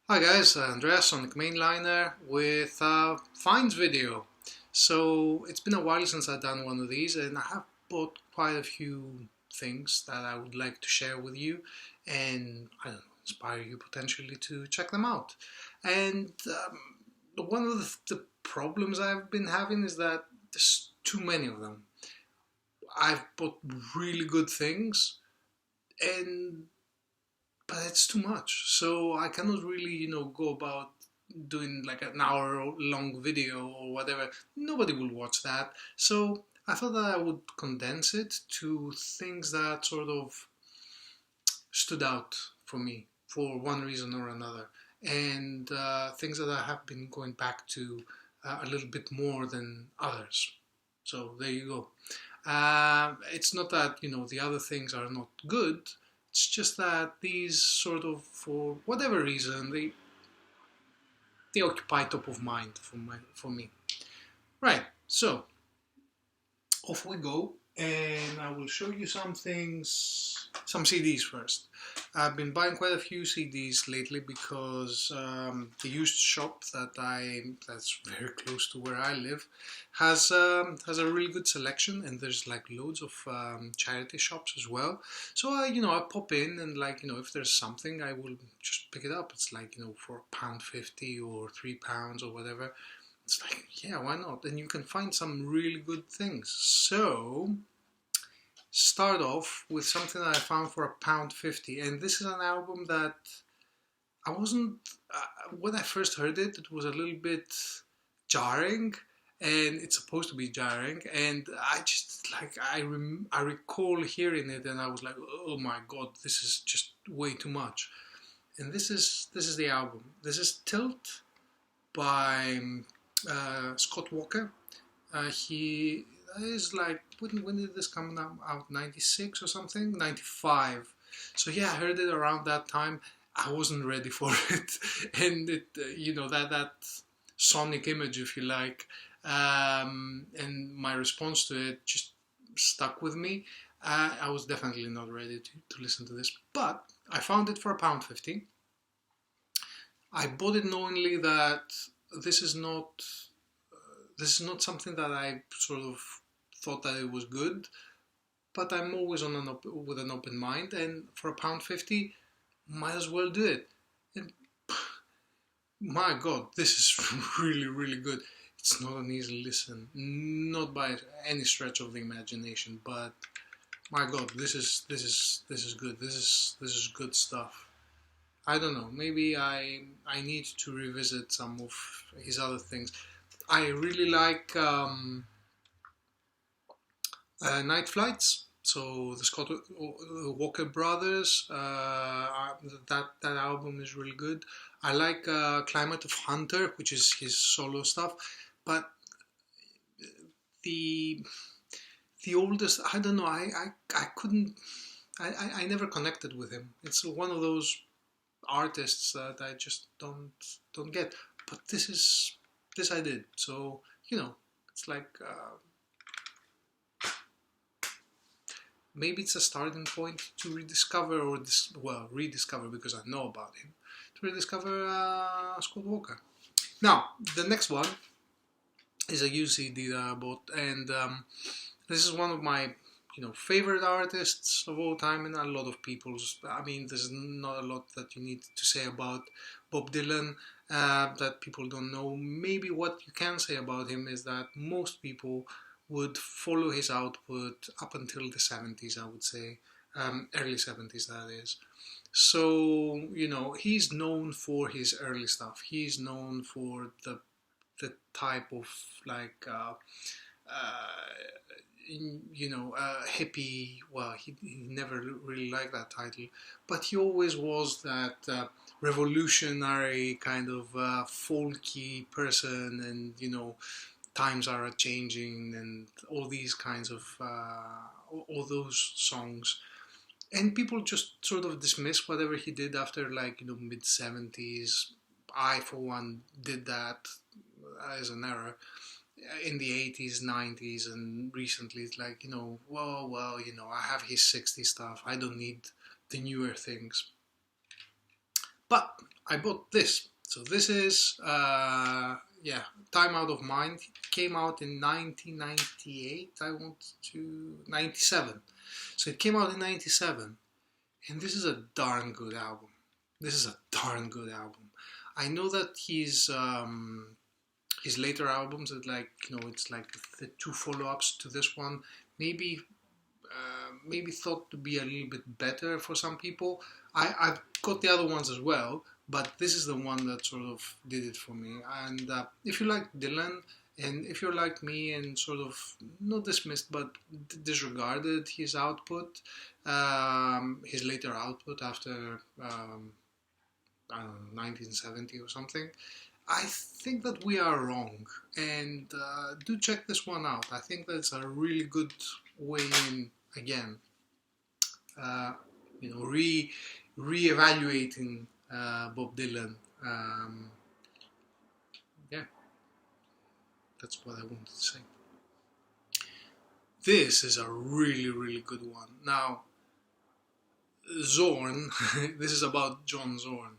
Hi guys, Andreas on the mainliner with a finds video. So it's been a while since I've done one of these, and I have bought quite a few things that I would like to share with you and I don't know, inspire you potentially to check them out. And one of the problems I've been having is that there's too many of them. I've bought really good things, and but it's too much. So I cannot really, go about doing like an hour long video or whatever. Nobody will watch that. So I thought that I would condense it to things that sort of stood out for me for one reason or another, and things that I have been going back to a little bit more than others. So there you go. It's not that the other things are not good. It's just that these sort of, for whatever reason, they occupy top of mind for me. Right. So off we go, and I will show you some things, some CDs first. I've been buying quite a few CDs lately because the used shop that's very close to where I live has a really good selection, and there's like loads of charity shops as well. So I pop in, and if there's something, I will just pick it up. It's like for £1.50 or £3 or whatever. It's like, yeah, why not? And you can find some really good things. So, start off with something that I found for £1.50. And this is an album that I wasn't, when I first heard it, it was a little bit jarring. And it's supposed to be jarring. And I just, I recall hearing it and I was like, oh my God, this is just way too much. And this is the album. This is Tilt by Scott Walker. He is like, when did this come out? 96 or something? 95. So yeah, I heard it around that time. I wasn't ready for it. And it, that sonic image, if you like, and my response to it just stuck with me. I was definitely not ready to listen to this, but I found it for £1.50. I bought it knowingly that this is not something that I sort of thought that it was good, but I'm always with an open mind, and for £1.50, might as well do it. And my God, this is really, really good. It's not an easy listen, not by any stretch of the imagination, but my God, this is good. This is good stuff. I don't know. Maybe I need to revisit some of his other things. I really like Night Flights. So the Scott Walker Brothers. That album is really good. I like Climate of Hunter, which is his solo stuff. But the oldest, I don't know. I couldn't. I never connected with him. It's one of those artists that I just don't get. But this I did. So it's like maybe it's a starting point to rediscover, or rediscover because I know about him, to rediscover Scott Walker. Now the next one is a UCD that I bought, and this is one of my favorite artists of all time, and a lot of people's. I mean, there's not a lot that you need to say about Bob Dylan that people don't know. Maybe what you can say about him is that most people would follow his output up until the 70s, I would say, early 70s that is. So he's known for his early stuff. He's known for the type of like hippie. Well, he never really liked that title, but he always was that revolutionary kind of folky person, and times are changing, and all these kinds of all those songs. And people just sort of dismiss whatever he did after mid 70s. I for one did that as an error in the 80s, 90s, and recently it's like, I have his 60s stuff. I don't need the newer things. But I bought this. So this is, yeah, Time Out of Mind. It came out in 1998, I want to, 97. So it came out in 97. And this is a darn good album. This is a darn good album. I know that his later albums, that like, you know, it's like the two follow-ups to this one, maybe thought to be a little bit better for some people. I've got the other ones as well, but this is the one that sort of did it for me. And if you like Dylan, and if you're like me and sort of not dismissed but disregarded his output, his later output after I don't know, 1970 or something, I think that we are wrong. And do check this one out. I think that's a really good way in, again, you know, re-evaluating Bob Dylan. Yeah, that's what I wanted to say. This is a really, really good one. Now, Zorn, this is about John Zorn.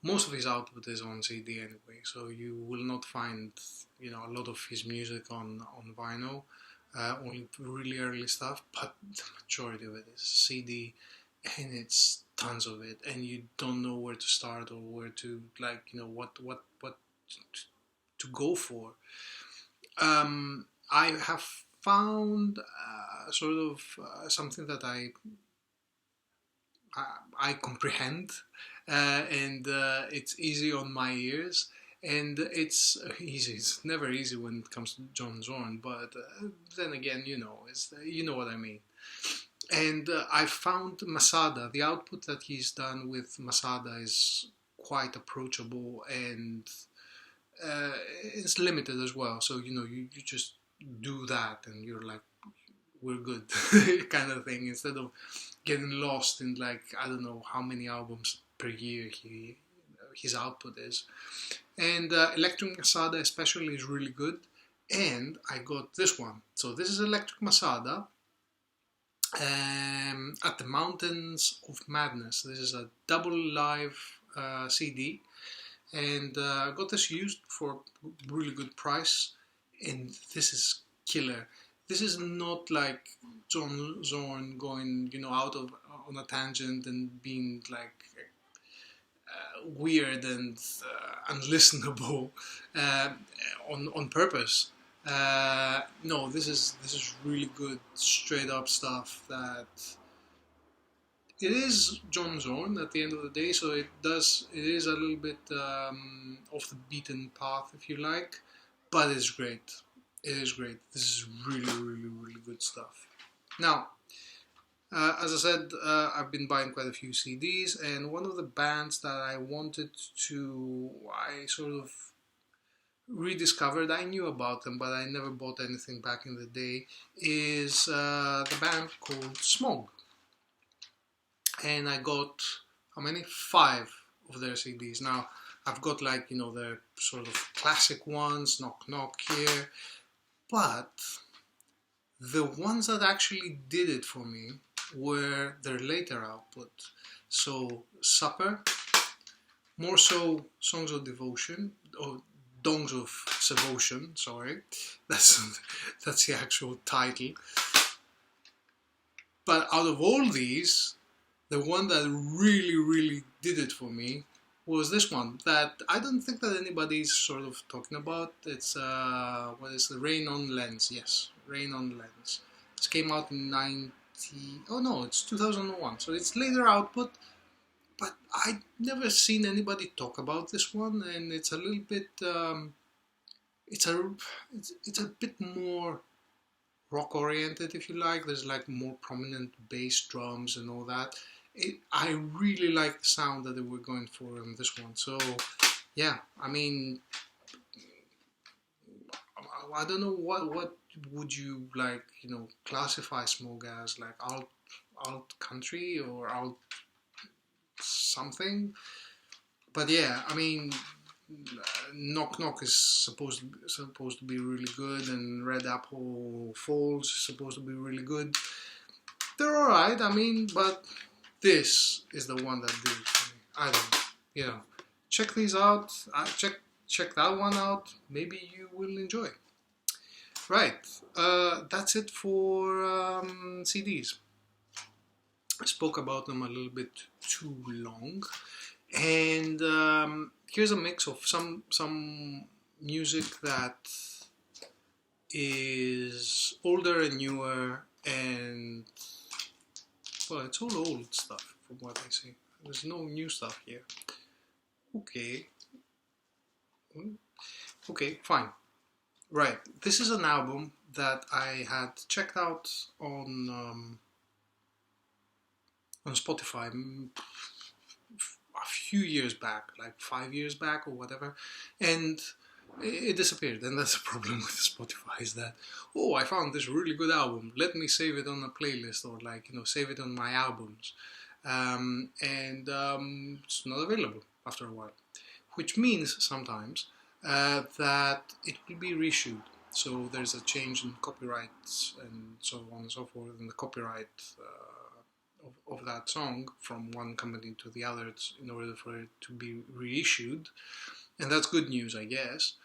Most of his output is on CD anyway, so you will not find, you know, a lot of his music on vinyl, only really early stuff, but the majority of it is CD, and it's tons of it, and you don't know where to start or where to, like, you know, what to go for. I have found sort of something that I comprehend, and it's easy on my ears, and it's easy. It's never easy when it comes to John Zorn, but then again, you know what I mean. And I found Masada. The output that he's done with Masada is quite approachable, and it's limited as well. So you know, you just do that, and you're like, we're good, kind of thing. Instead of getting lost in, like, I don't know how many albums per year his output is. And Electric Masada especially is really good. And I got this one. So this is Electric Masada, at the Mountains of Madness. This is a double live CD, and I got this used for a really good price, and this is killer. This is not like John Zorn going, you know, out on a tangent and being like weird and unlistenable on purpose. No, this is really good, straight up stuff. That it is John Zorn at the end of the day, so it is a little bit off the beaten path, if you like, but it's great. It is great. This is really, really, really good stuff. Now, as I said, I've been buying quite a few CDs, and one of the bands that I sort of rediscovered, I knew about them, but I never bought anything back in the day, is the band called Smog. And I got, how many? 5 of their CDs. Now, I've got, like, you know, their sort of classic ones, Knock Knock here, but the ones that actually did it for me were their later output. So Supper, more so Songs of Devotion, or Dongs of Devotion, sorry, that's the actual title. But out of all these, the one that really, really did it for me was this one that I don't think that anybody's sort of talking about. It's what is the Rain on Lens? Yes, Rain on Lens. This came out in it's 2001, so it's later output, but I've never seen anybody talk about this one, and it's a little bit it's a bit more rock oriented, if you like. There's like more prominent bass drums and all that. I really like the sound that they were going for on this one. So yeah, I mean, I don't know what would you, like, you know, classify Smog as, like alt country or alt something. But yeah, I mean, Knock Knock is supposed to be really good, and Red Apple Falls is supposed to be really good. They're alright, I mean, but this is the one that did it for me. I don't know, you know, check these out. Check that one out. Maybe you will enjoy. Right, that's it for CDs. I spoke about them a little bit too long, and here's a mix of some music that is older and newer, and well, it's all old stuff from what I see. There's no new stuff here. Okay, fine. Right, this is an album that I had checked out on Spotify a few years back, like 5 years back or whatever, and it disappeared. And that's the problem with Spotify, is that, oh, I found this really good album, let me save it on a playlist, or like, save it on my albums, and it's not available after a while, which means sometimes that it will be reissued. So there's a change in copyrights and so on and so forth, and the copyright of that song from one company to the other in order for it to be reissued. And that's good news, I guess.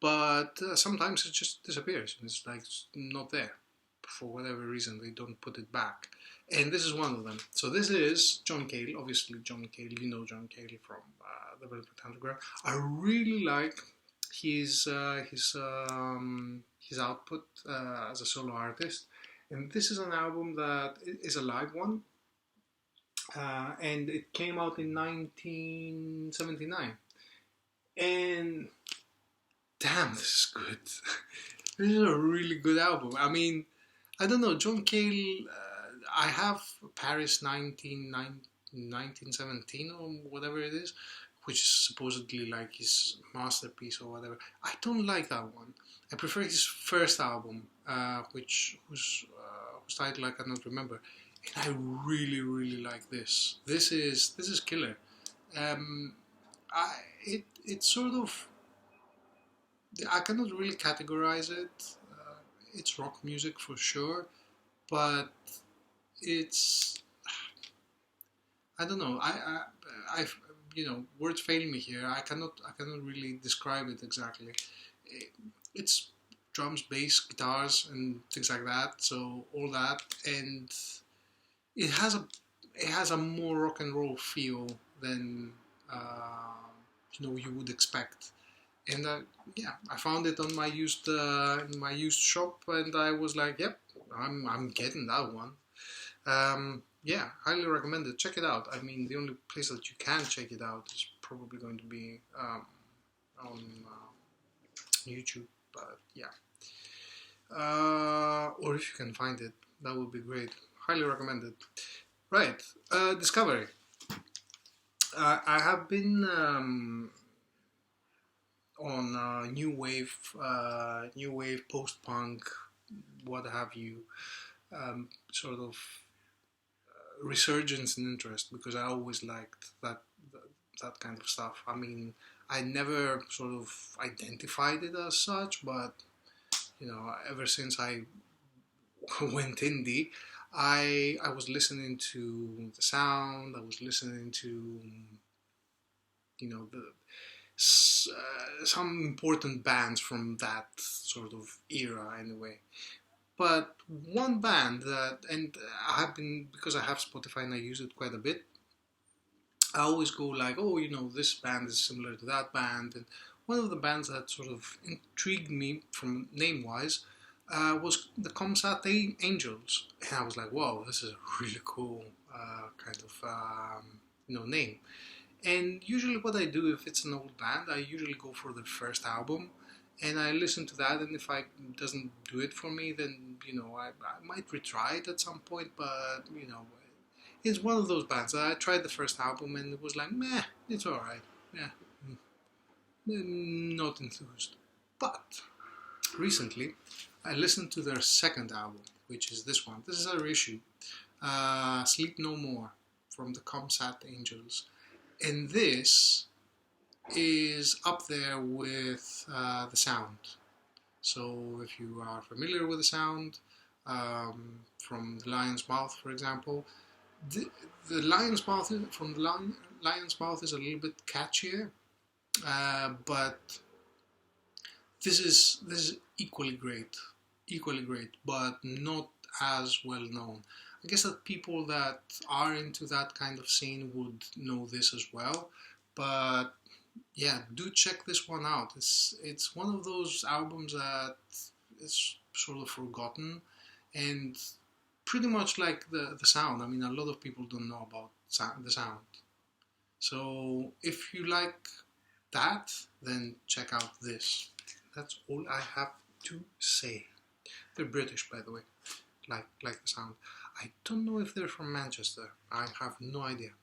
But sometimes it just disappears. It's like it's not there. For whatever reason, they don't put it back. And this is one of them. So this is John Cale. Obviously, John Cale, you know John Cale from the Velvet Underground. I really like his output as a solo artist. And this is an album that is a live one. And it came out in 1979. And damn, this is good. This is a really good album. I mean, I don't know, John Cale, I have Paris 1917 or whatever it is, which is supposedly like his masterpiece or whatever. I don't like that one. I prefer his first album, which was whose title I cannot remember. And I really, really like this. This is killer. It's sort of, I cannot really categorize it. It's rock music for sure, but it's, I don't know. Words fail me here. I cannot really describe it exactly. It's drums, bass, guitars, and things like that. So all that, and it has a more rock and roll feel than you would expect. And I found it on my used in my used shop, and I was like, yep, I'm getting that one. Highly recommend it. Check it out. I mean, the only place that you can check it out is probably going to be on YouTube, but yeah. Or if you can find it, that would be great. Highly recommend it. Right, Discovery. I have been on new wave, post-punk, what have you, sort of resurgence in interest, because I always liked that kind of stuff. I mean, I never sort of identified it as such, but ever since I went indie, I was listening to the sound. I was listening to some important bands from that sort of era anyway. But one band and I have been, because I have Spotify and I use it quite a bit, I always go like, oh, this band is similar to that band. And one of the bands that sort of intrigued me from name-wise was the Comsat Angels. And I was like, wow, this is a really cool kind of name. And usually what I do, if it's an old band, I usually go for the first album and I listen to that, and if it doesn't do it for me, then I might retry it at some point. But it's one of those bands that I tried the first album and it was like, meh, it's alright. Yeah, not enthused. But recently I listened to their second album, which is this one. This is a reissue, Sleep No More, from the Comsat Angels. And this is up there with the sound. So if you are familiar with the sound from The Lion's Mouth, for example, the Lion's Mouth from The Lion's Mouth is a little bit catchier, but this is equally great, but not as well known. I guess that people that are into that kind of scene would know this as well, but yeah, do check this one out. It's one of those albums that is sort of forgotten, and pretty much like the sound. I mean, a lot of people don't know about the sound. So if you like that, then check out this. That's all I have to say. They're British, by the way, like the sound. I don't know if they're from Manchester. I have no idea.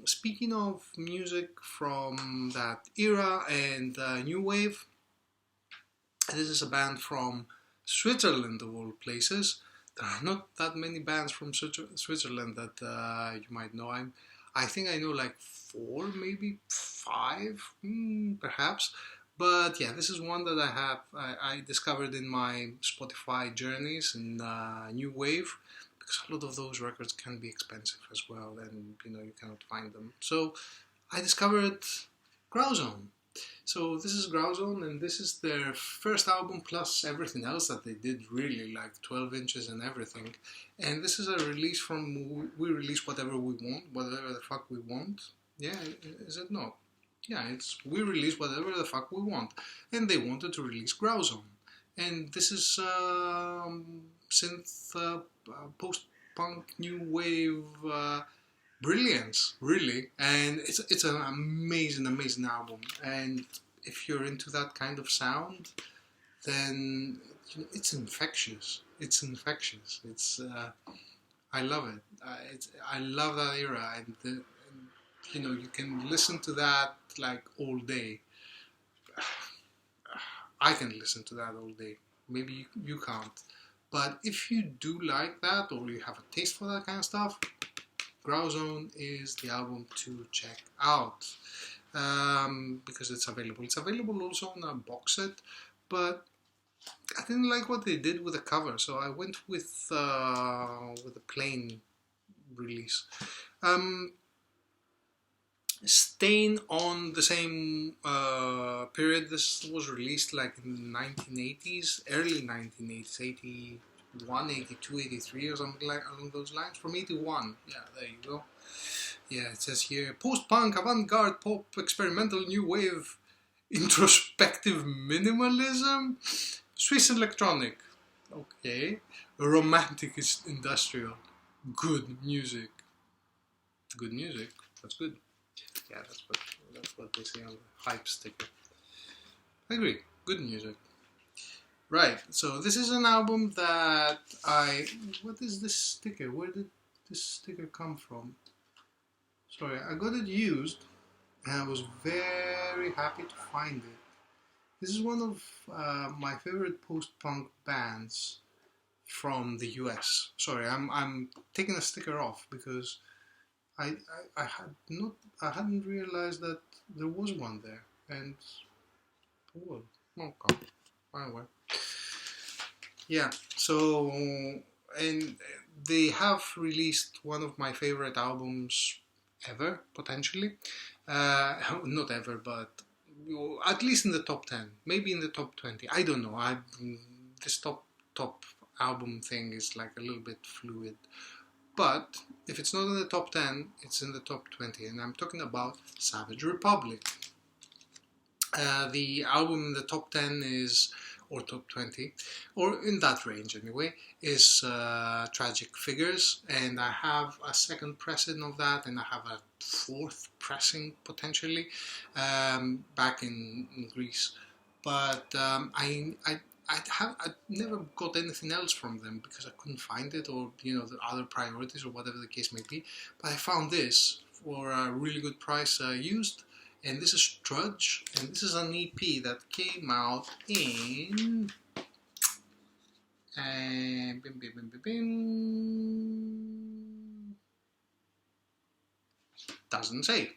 Speaking of music from that era and new wave, this is a band from Switzerland, of all places. There are not that many bands from Switzerland that you might know. I think I know like 4, maybe 5, perhaps. But yeah, this is one that I discovered in my Spotify journeys in new wave, because a lot of those records can be expensive as well, and you cannot find them. So I discovered Grouzone. So this is Grouzone, and this is their first album plus everything else that they did, really, like 12 inches and everything. And this is a release from We Release Whatever We Want, whatever the fuck we want. Yeah, is it not? Yeah, it's We Release Whatever the fuck we want. And they wanted to release Grouzone. And this is synth, post-punk, new wave brilliance, really. And it's an amazing album. And if you're into that kind of sound, then it's infectious. It's I love it. I love that era, and you can listen to that like all day. I can listen to that all day. Maybe you can't. But if you do like that, or you have a taste for that kind of stuff, Grouzone is the album to check out, because it's available. It's available also on a box set, but I didn't like what they did with the cover, so I went with a plain release. Staying on the same period, this was released like in the 1980s, early 1980s, 81, 82, 83 or something like along those lines. From 81, yeah, there you go. Yeah, it says here, post-punk, avant-garde, pop, experimental, new wave, introspective minimalism, Swiss electronic, okay, romantic is industrial, good music, that's good. Yeah, that's what they say on the hype sticker. I agree, good music. Right, so this is an album that what is this sticker? Where did this sticker come from? Sorry, I got it used, and I was very happy to find it. This is one of my favorite post-punk bands from the US. Sorry, I'm taking a sticker off because I hadn't realized that there was one there, and oh, okay, anyway. Yeah, so, and they have released one of my favorite albums ever, potentially. Not ever, but at least in the top 10, maybe in the top 20. I don't know. This top album thing is like a little bit fluid. But if it's not in the top 10, it's in the top 20, and I'm talking about Savage Republic. The album in the top 10 is, or top 20, or in that range anyway, is Tragic Figures, and I have a second pressing of that, and I have a fourth pressing potentially back in Greece. But I never got anything else from them because I couldn't find it, or the other priorities, or whatever the case may be. But I found this for a really good price used. And this is Trudge, and this is an EP that came out in doesn't say.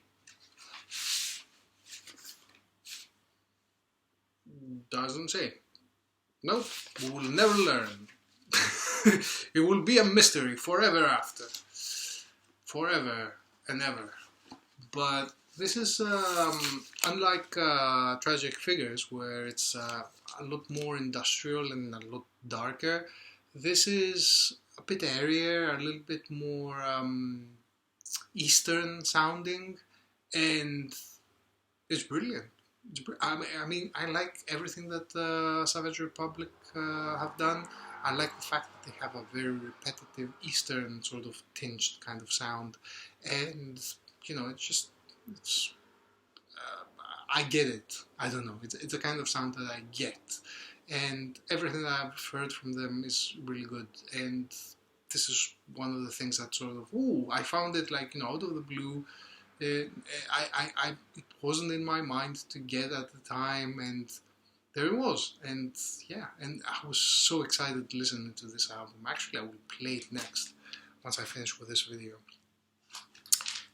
Doesn't say. Nope, we will never learn. It will be a mystery forever after. Forever and ever. But This is unlike Tragic Figures, where it's a lot more industrial and a lot darker. This is a bit airier, a little bit more Eastern sounding, and it's brilliant. I mean, I like everything that Savage Republic have done. I like the fact that they have a very repetitive Eastern sort of tinged kind of sound, and you know, it's I get it. I don't know. It's a kind of sound that I get, and everything that I've heard from them is really good. And this is one of the things that sort of, oh, I found it like, you know, out of the blue. It wasn't in my mind to get at the time, and there it was. And yeah, and I was so excited to listen to this album. Actually, I will play it next once I finish with this video.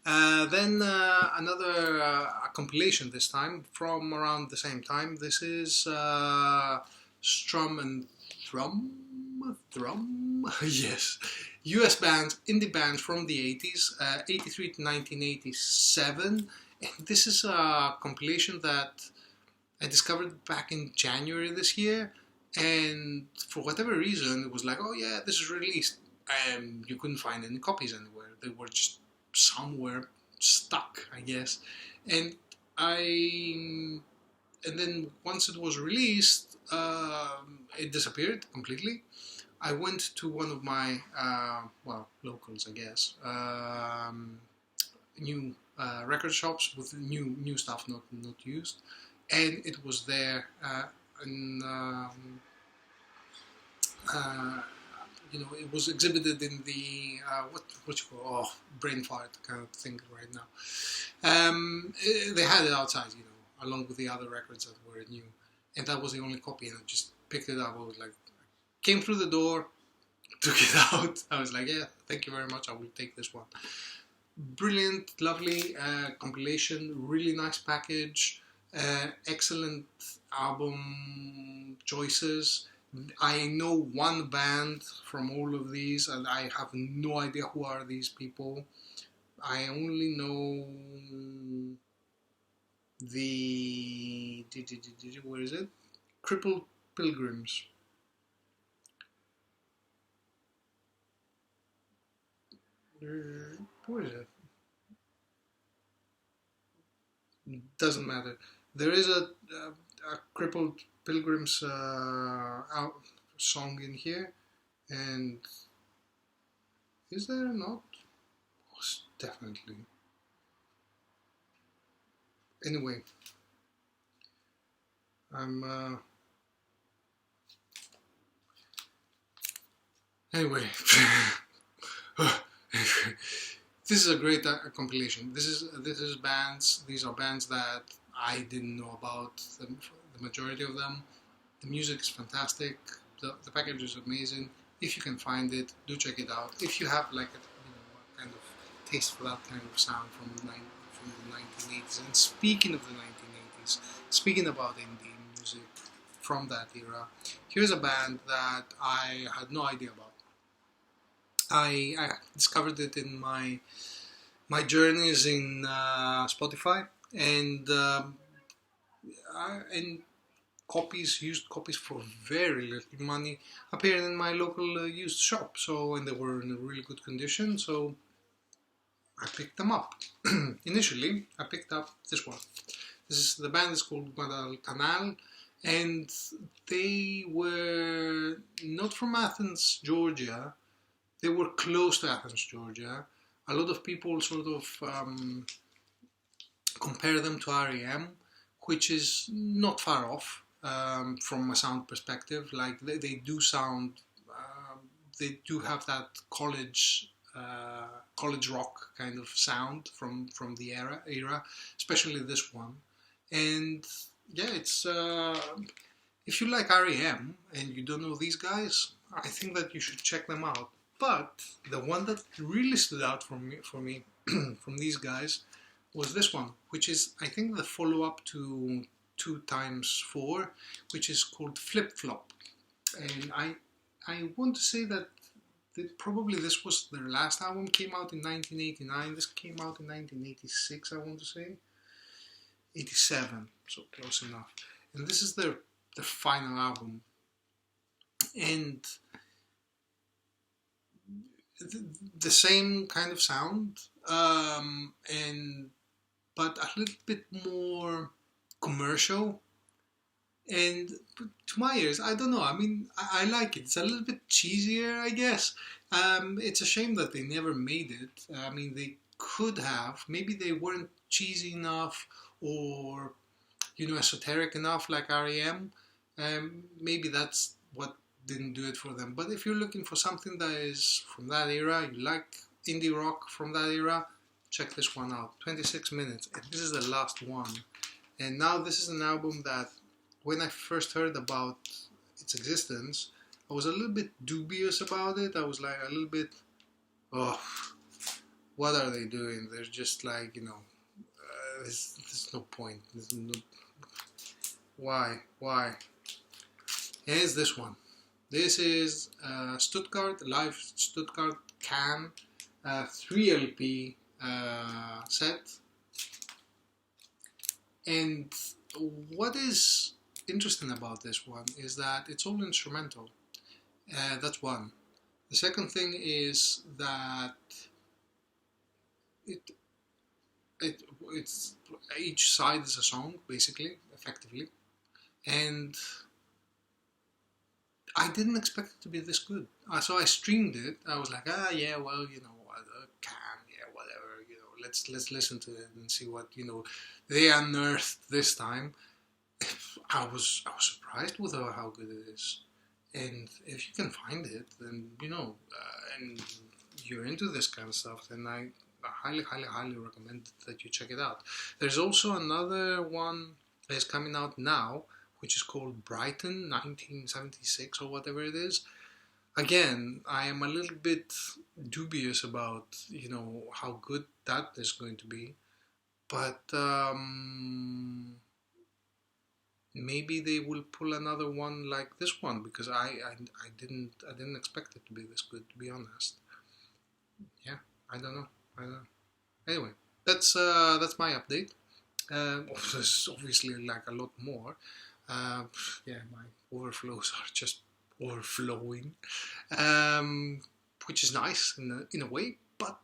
Then another compilation this time from around the same time. This is Strum and Thrum? Yes. US band, indie band from the 80s, 83 to 1987. And this is a compilation that I discovered back in January this year. And for whatever reason, it was like, oh yeah, this is released. And you couldn't find any copies anywhere. They were just somewhere stuck, I guess. And then once it was released, it disappeared completely. I went to one of my locals, I guess, new record shops with new stuff, not used, and it was there. You know, it was exhibited in the what you call brain fart, I can't think right now. They had it outside, you know, along with the other records that were new, and that was the only copy. And I just picked it up. I was like, came through the door, took it out. I was like, yeah, thank you very much. I will take this one. Brilliant, lovely compilation. Really nice package. Excellent album choices. I know one band from all of these, and I have no idea who are these people. I only know the where is it? Crippled Pilgrims. Where is it? Doesn't matter. There is a Crippled Pilgrims song in here, and is there not? Oh, definitely. Anyway, anyway. This is a great compilation. This is bands. These are bands that I didn't know about. The majority of them. The music is fantastic. The package is amazing. If you can find it, do check it out. If you have like a kind of taste for that kind of sound from the 1980s. And speaking of the 1980s, speaking about indie music from that era, here's a band that I had no idea about. I discovered it in my journeys in Spotify, and used copies for very little money appeared in my local used shop. So, and they were in a really good condition, so I picked them up. Initially, I picked up this one. The band is called Canal, and they were not from Athens, Georgia. They were close to Athens, Georgia. A lot of people sort of compare them to R.E.M., which is not far off from a sound perspective. Like they do sound, they do have that college rock kind of sound from the era, especially this one. And yeah, it's if you like R.E.M. and you don't know these guys, I think that you should check them out. But the one that really stood out for me from these guys was this one, which is, I think, the follow-up to 2x4, which is called Flip Flop. And I want to say that probably their last album came out in 1989. This came out in 1986, I want to say. 87, so close enough. And this is their final album, and the same kind of sound, and but a little bit more commercial. And to my ears, I don't know. I mean, I like it. It's a little bit cheesier, I guess. It's a shame that they never made it. I mean, they could have. Maybe they weren't cheesy enough, or esoteric enough like REM. Maybe that's what didn't do it for them. But if you're looking for something that is from that era, you like indie rock from that era, check this one out. 26 minutes. And this is the last one. And now this is an album that, when I first heard about its existence, I was a little bit dubious about it. I was like a little bit, oh, what are they doing? They're just like, there's no point. There's no, why? And it's this one. This is Stuttgart, live Stuttgart Can 3 LP set. And what is interesting about this one is that it's all instrumental. That's one. The second thing is that it's each side is a song, basically, effectively, and I didn't expect it to be this good. So I streamed it. I was like, yeah, well, Can, yeah, whatever, let's listen to it and see what they unearthed this time. I was surprised with how good it is, and if you can find it, then and you're into this kind of stuff, then I highly recommend that you check it out. There's also another one that is coming out now, which is called Brighton 1976 or whatever it is. Again, I am a little bit dubious about how good that is going to be, but maybe they will pull another one like this one, because I didn't expect it to be this good, to be honest. Yeah, I don't know. Anyway, that's my update. There's obviously like a lot more. Yeah, my overflows are just overflowing, which is nice in a way, but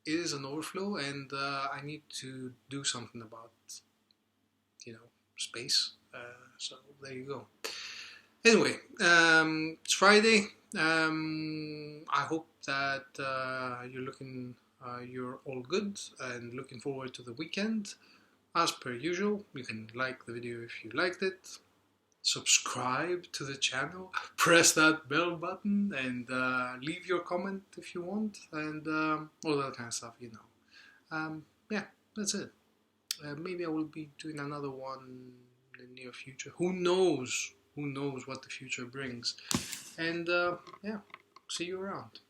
it is an overflow, and I need to do something about space. So there you go. Anyway, it's Friday. I hope that you're all good and looking forward to the weekend. As per usual, you can like the video if you liked it, subscribe to the channel, press that bell button, and leave your comment if you want, and all that kind of stuff, yeah, that's it. Maybe I will be doing another one in the near future. Who knows what the future brings. And yeah, see you around.